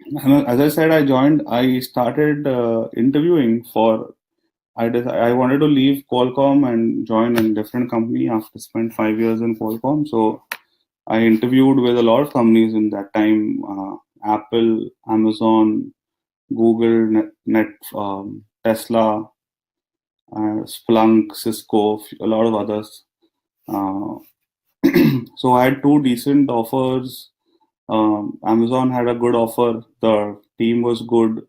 And as I said, I started interviewing for, I wanted to leave Qualcomm and join a different company after spent 5 years in Qualcomm. So I interviewed with a lot of companies in that time, Apple, Amazon, Google, Tesla, Splunk, Cisco, a lot of others. Uh, so I had two decent offers. Amazon had a good offer. The team was good.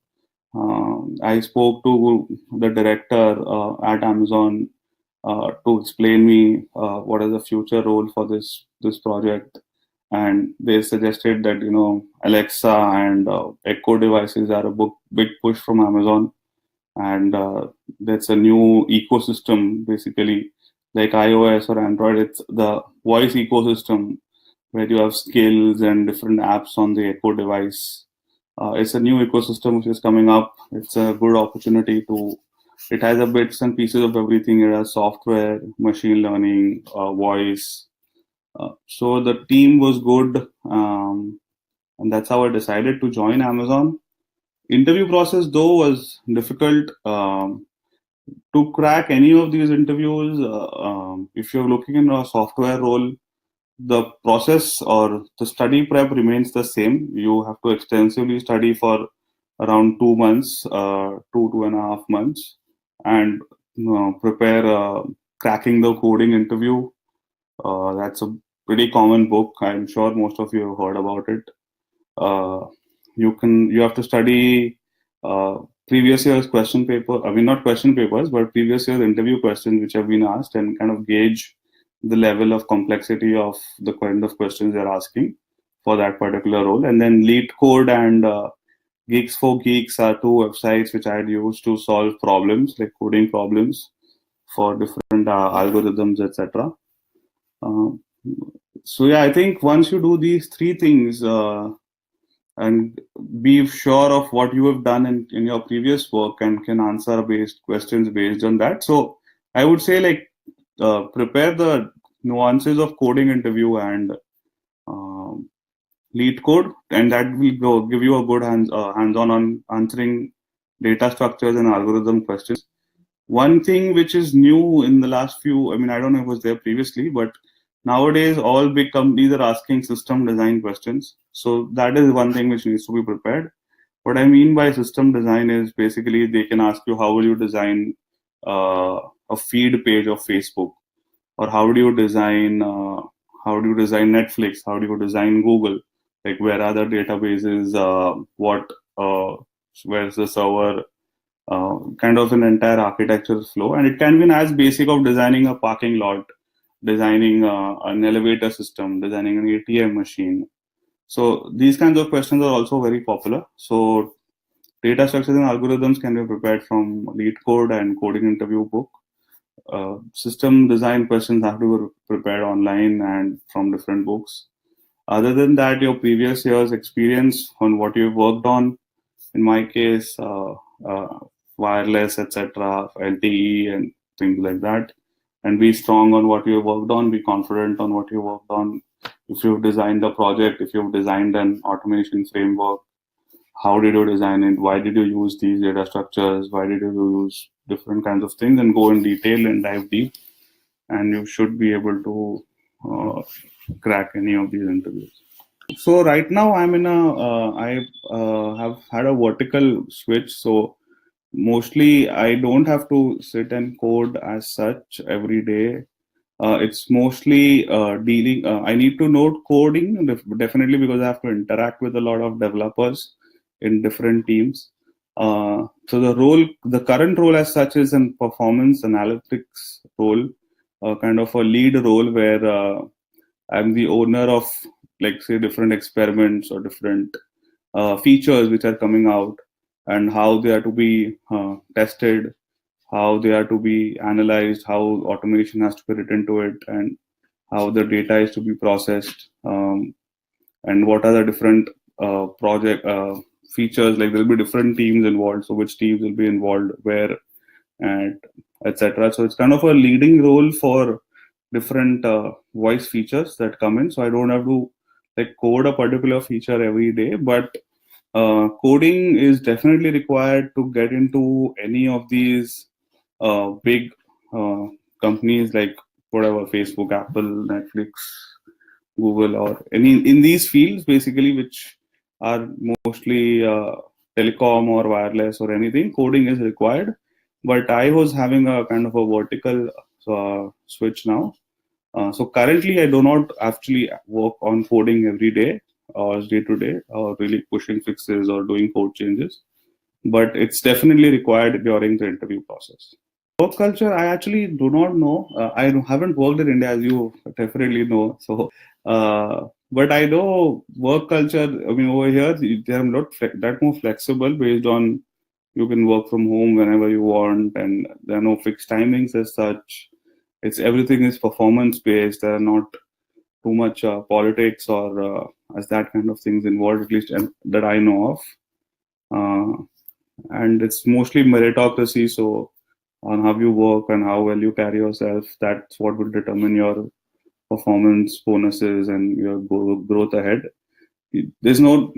I spoke to the director at Amazon to explain me what is the future role for this project, and they suggested that Alexa and Echo devices are a big push from Amazon, and that's a new ecosystem basically, like iOS or Android. It's the voice ecosystem where you have skills and different apps on the Echo device. It's a new ecosystem which is coming up. It's a good opportunity to. It has a bits and pieces of everything. It has software, machine learning, voice. So the team was good, and that's how I decided to join Amazon. Interview process though was difficult. To crack any of these interviews, if you're looking in a software role, the process or the study prep remains the same. You have to extensively study for around 2 months, 2.5 months, and prepare cracking the coding interview. That's a pretty common book. I'm sure most of you have heard about it. Uh, you have to study uh, previous year's question paper. I mean, not question papers, but previous year's interview questions which have been asked, and kind of gauge the level of complexity of the kind of questions they're asking for that particular role. And then Lead Code and Geeks for Geeks are two websites which I had used to solve problems, like coding problems for different algorithms, etc. Uh, so yeah, I think once you do these three things, and be sure of what you have done in your previous work and can answer based questions based on that. So I would say, like, prepare the nuances of coding interview and um, lead code, and that will give you a good hands-on on answering data structures and algorithm questions. One thing which is new in the last few, I mean, I don't know if it was there previously, but nowadays all big companies are asking system design questions. So that is one thing which needs to be prepared. What I mean by system design is basically they can ask you how will you design a feed page of Facebook, or how do you design Netflix, how do you design Google, like where are the databases, what where's the server, kind of an entire architecture flow. And it can be as basic of designing a parking lot, designing an elevator system, designing an ATM machine. So these kinds of questions are also very popular. So data structures and algorithms can be prepared from Lead Code and Coding Interview book. System design questions have to be prepared online and from different books. Other than that, your previous year's experience on what you've worked on, in my case, wireless, etc., LTE, and things like that. And be strong on what you've worked on, be confident on what you worked on. If you've designed a project, if you've designed an automation framework, how did you design it? Why did you use these data structures? Why did you use different kinds of things? And go in detail and dive deep. And you should be able to crack any of these interviews. So right now I'm in a I have had a vertical switch. So mostly I don't have to sit and code as such every day. It's mostly dealing. I need to know coding definitely, because I have to interact with a lot of developers in different teams. So the current role as such is in performance analytics role, kind of a lead role where I'm the owner of, like, say, different experiments or different features which are coming out, and how they are to be tested, how they are to be analyzed, how automation has to be written to it, and how the data is to be processed, and what are the different project features. Like, there'll be different teams involved, so which teams will be involved where, and etc. So it's kind of a leading role for different voice features that come in. So I don't have to, like, code a particular feature every day, but Coding is definitely required to get into any of these big uh, companies like whatever Facebook, Apple, Netflix, Google, or any in these fields basically, which are mostly telecom or wireless or anything. Coding is required, but I was having a kind of a vertical switch now. So currently, I do not actually work on coding every day or day to day, or really pushing fixes or doing code changes. But it's definitely required during the interview process. Work culture, I actually do not know. I haven't worked in India, as you definitely know. So, but I know work culture. I mean, over here they are not that more flexible based on you can work from home whenever you want, and there are no fixed timings as such. It's everything is performance based. There are not too much politics or as that kind of things involved, at least that I know of. Uh, and it's mostly meritocracy. So on how you work and how well you carry yourself, that's what will determine your performance bonuses and your growth ahead. There's no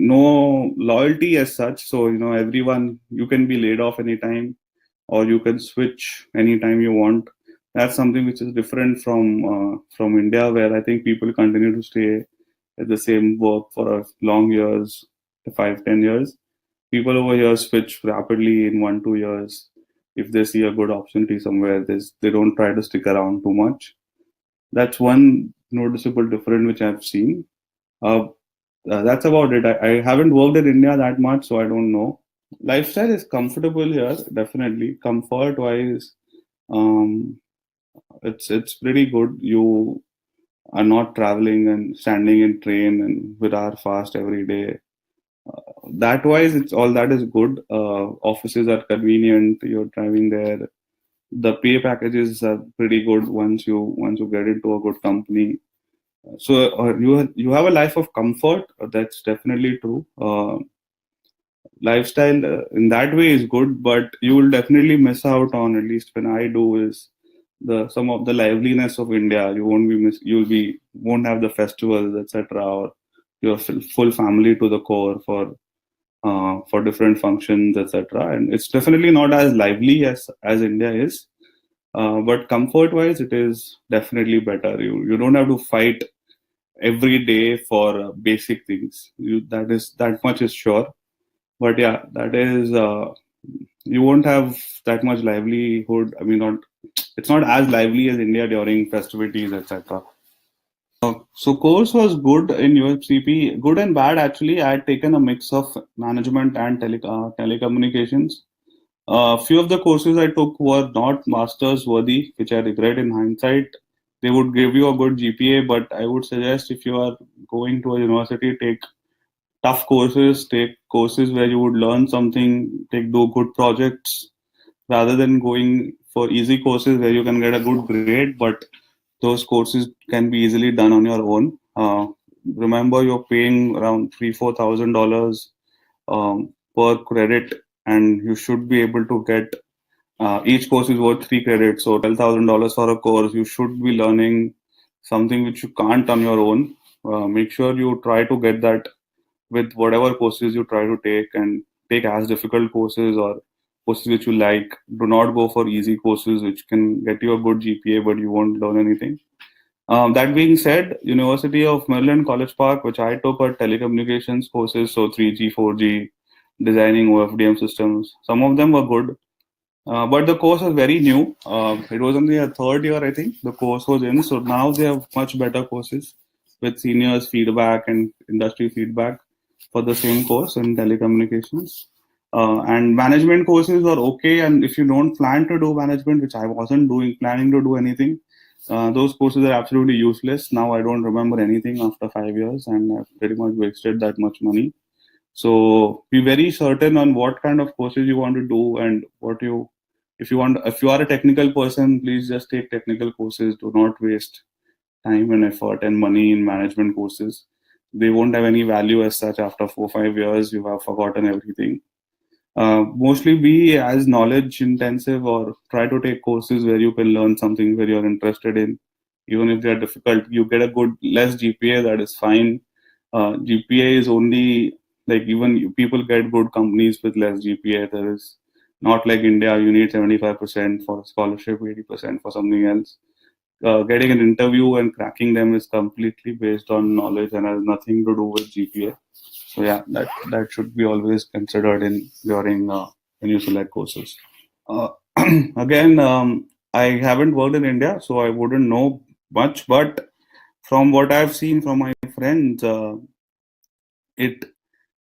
loyalty as such. So everyone, you can be laid off anytime, or you can switch anytime you want. That's something which is different from India, where I think people continue to stay at the same work for a long years, 5-10 years. People over here switch rapidly in 1-2 years. If they see a good opportunity somewhere, they don't try to stick around too much. That's one noticeable difference which I've seen. Uh, that's about it. I haven't worked in India that much, so I don't know. Lifestyle is comfortable here, definitely. Comfort wise, um, it's pretty good. You are not traveling and standing in train and with hour fast every day. That wise, it's all that is good. Offices are convenient. You're driving there. The pay packages are pretty good once you get into a good company. So you have a life of comfort. That's definitely true. Lifestyle in that way is good, but you will definitely miss out on, at least when I do, is the some of the liveliness of India. You'll be won't have the festivals, etc., or your full family to the core for different functions, etc. And it's definitely not as lively as India is. But comfort wise, it is definitely better. You don't have to fight every day for basic things. That much is sure. But yeah, that is you won't have that much livelihood. I mean, not it's not as lively as India during festivities, etc. So course was good in UFCP, good and bad actually. I had taken a mix of management and telecommunications. Few of the courses I took were not masters worthy, which I regret in hindsight. They would give you a good GPA, but I would suggest if you are going to a university, take tough courses, take courses where you would learn something, do good projects, rather than going for easy courses where you can get a good grade, but those courses can be easily done on your own. Remember, you're paying around $3,000-4,000 per credit, and you should be able to get each course is worth 3 credits, so $12,000 for a course. You should be learning something which you can't on your own. Make sure you try to get that with whatever courses you try to take, and take as difficult courses or courses which you like. Do not go for easy courses which can get you a good GPA, but you won't learn anything. That being said, University of Maryland, College Park, which I took, are telecommunications courses, so 3G, 4G, designing OFDM systems. Some of them were good, but the course was very new. It was only a third year, I think, the course was in. So now they have much better courses with seniors' feedback and industry feedback for the same course in telecommunications. And management courses are okay. And if you don't plan to do management, which I wasn't planning to do anything, those courses are absolutely useless. Now I don't remember anything after 5 years, and I've pretty much wasted that much money. So be very certain on what kind of courses you want to do, and if you are a technical person, please just take technical courses. Do not waste time and effort and money in management courses. They won't have any value as such. After 4 5 years, you have forgotten everything. Mostly be as knowledge intensive, or try to take courses where you can learn something where you're interested in. Even if they're difficult, you get a good less GPA, that is fine. GPA is only Like even people get good companies with less GPA. There is not like India, you need 75% for scholarship, 80% for something else. Getting an interview and cracking them is completely based on knowledge and has nothing to do with GPA. So yeah, that should be always considered in during when you select courses. Uh, again, I haven't worked in India, so I wouldn't know much. But from what I've seen from my friends, it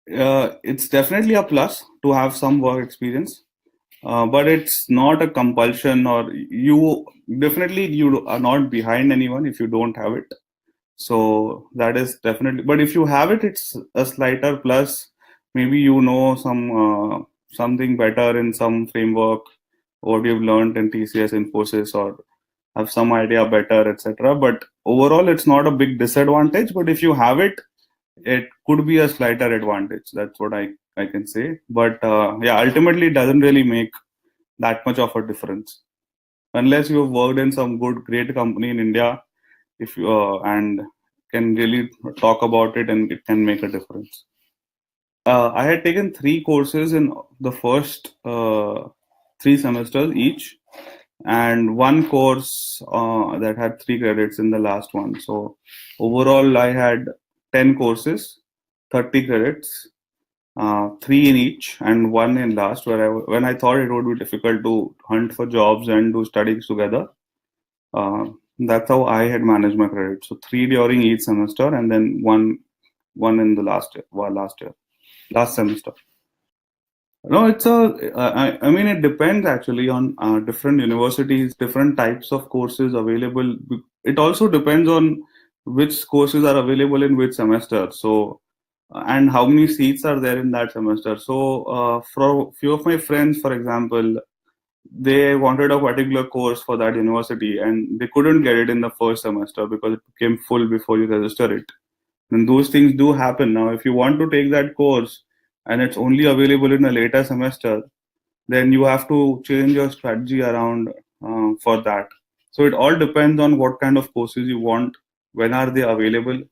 it's definitely a plus to have some work experience. But it's not a compulsion, or you definitely you are not behind anyone if you don't have it. So that is definitely. But if you have it, it's a slighter plus. Maybe you know something better in some framework, what you've learned in TCS, Infosys, or have some idea better, etc. But overall, it's not a big disadvantage. But if you have it, it could be a slighter advantage. That's what I can say. But yeah, ultimately, it doesn't really make that much of a difference unless you've worked in some good, great company in India. If you and can really talk about it, and it can make a difference. I had taken three courses in the first 3 semesters each, and one course that had 3 credits in the last one. So overall, I had 10 courses, 30 credits, three in each, and one in last. When I thought it would be difficult to hunt for jobs and do studies together, uh, that's how I had managed my credits. So three during each semester, and then one in the last semester. No, it's I mean, it depends actually on different universities, different types of courses available. It also depends on which courses are available in which semester. So, and how many seats are there in that semester. So, for a few of my friends, for example, they wanted a particular course for that university and they couldn't get it in the first semester because it became full before you register it. And those things do happen. Now, if you want to take that course and it's only available in a later semester, then you have to change your strategy around for that. So it all depends on what kind of courses you want, when are they available,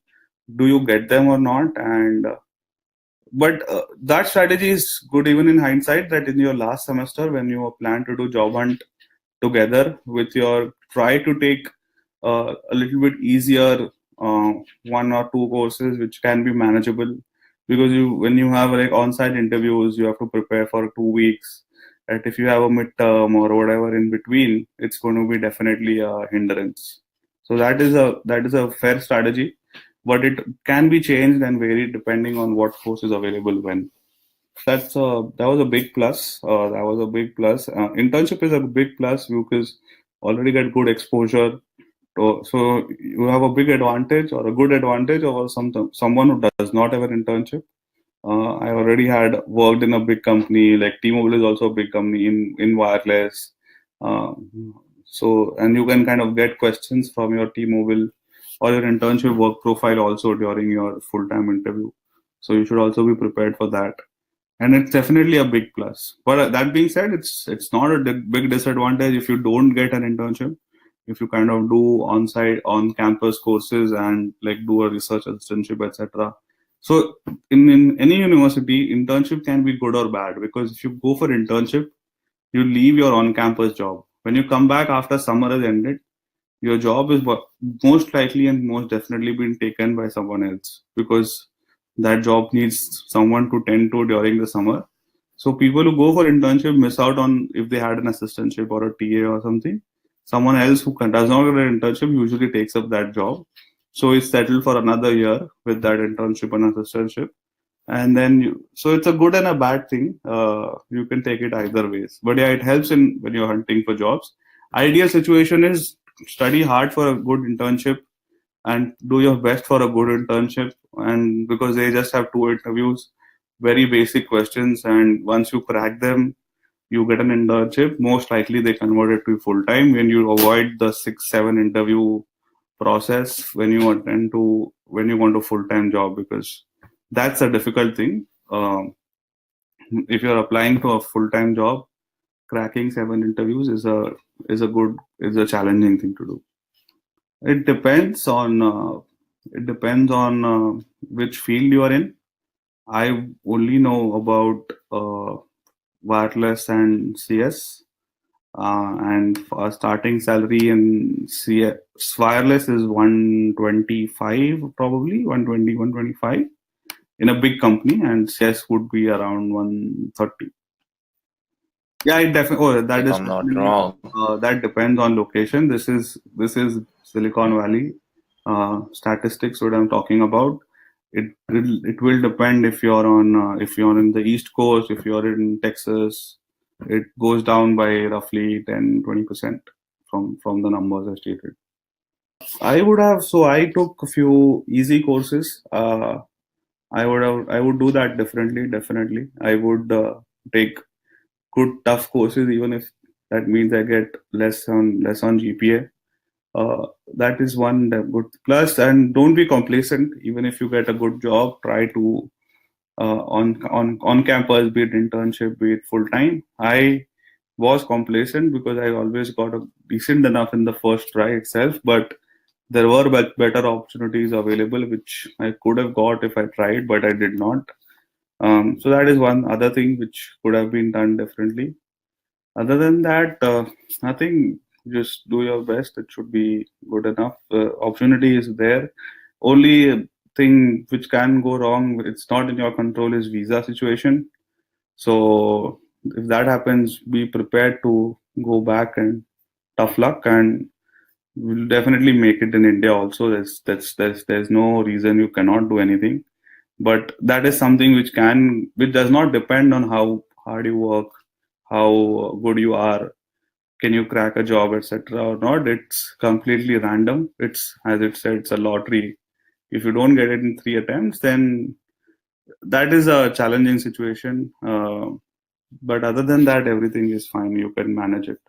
do you get them or not, and but that strategy is good even in hindsight. That in your last semester, when you plan to do job hunt together with your try to take a little bit easier uh, one or two courses which can be manageable, because you when you have like on-site interviews you have to prepare for 2 weeks, and if you have a midterm or whatever in between, it's going to be definitely a hindrance. So that is a fair strategy, but it can be changed and varied depending on what course is available when. That was a big plus. That was a big plus. Internship is a big plus because already get good exposure. So you have a big advantage or a good advantage over someone who does not have an internship. I already had worked in a big company, like T-Mobile is also a big company in wireless. Uh, so and you can kind of get questions from your T-Mobile or your internship work profile also during your full-time interview. So you should also be prepared for that, and it's definitely a big plus. But that being said, it's not a big disadvantage if you don't get an internship. If you kind of do on-site, on-campus courses and like do a research assistantship, etc. So in any university, internship can be good or bad, because if you go for internship, you leave your on-campus job. When you come back after summer has ended, your job is most likely and most definitely been taken by someone else, because that job needs someone to tend to during the summer. So people who go for internship miss out on, if they had an assistantship or a TA or something. Someone else who does not get an internship usually takes up that job. So it's settled for another year with that internship and assistantship. And then so it's a good and a bad thing. You can take it either ways. But yeah, it helps in when you're hunting for jobs. Ideal situation is study hard for a good internship and do your best for a good internship. And because they just have 2 interviews, very basic questions, and once you crack them, you get an internship. Most likely they convert it to full time when you avoid the 6 7 interview process when you want a full time job, because that's a difficult thing. If you're applying to a full time job, cracking 7 interviews is a challenging thing to do. It depends on which field you are in. I only know about wireless and CS. And for starting salary in CS, wireless is 125, probably 120, 125 in a big company, and CS would be around 130. Yeah, it definitely. Oh, that if is I'm not totally. wrong. That depends on location. This is Silicon Valley statistics. What I'm talking about. It will depend if you're in the East Coast, if you're in Texas, it goes down by roughly 10-20% from the numbers I stated. I would have. So I took a few easy courses. I would do that differently. Definitely, I would take good tough courses, even if that means I get less on GPA. That is one good plus. And don't be complacent. Even if you get a good job, try to on campus, be it internship, be it full time. I was complacent because I always got a decent enough in the first try itself, but there were better opportunities available which I could have got if I tried, but I did not. So that is one other thing which could have been done differently. Other than that, nothing. Just do your best. It should be good enough. Opportunity is there. Only thing which can go wrong, it's not in your control, is visa situation. So if that happens, be prepared to go back, and tough luck. And we'll definitely make it in India. Also, there's no reason you cannot do anything. But that is something which does not depend on how hard you work, how good you are, can you crack a job, etc. or not. It's completely random. It's, as it said, it's a lottery. If you don't get it in 3 attempts, then that is a challenging situation. But other than that, everything is fine. You can manage it.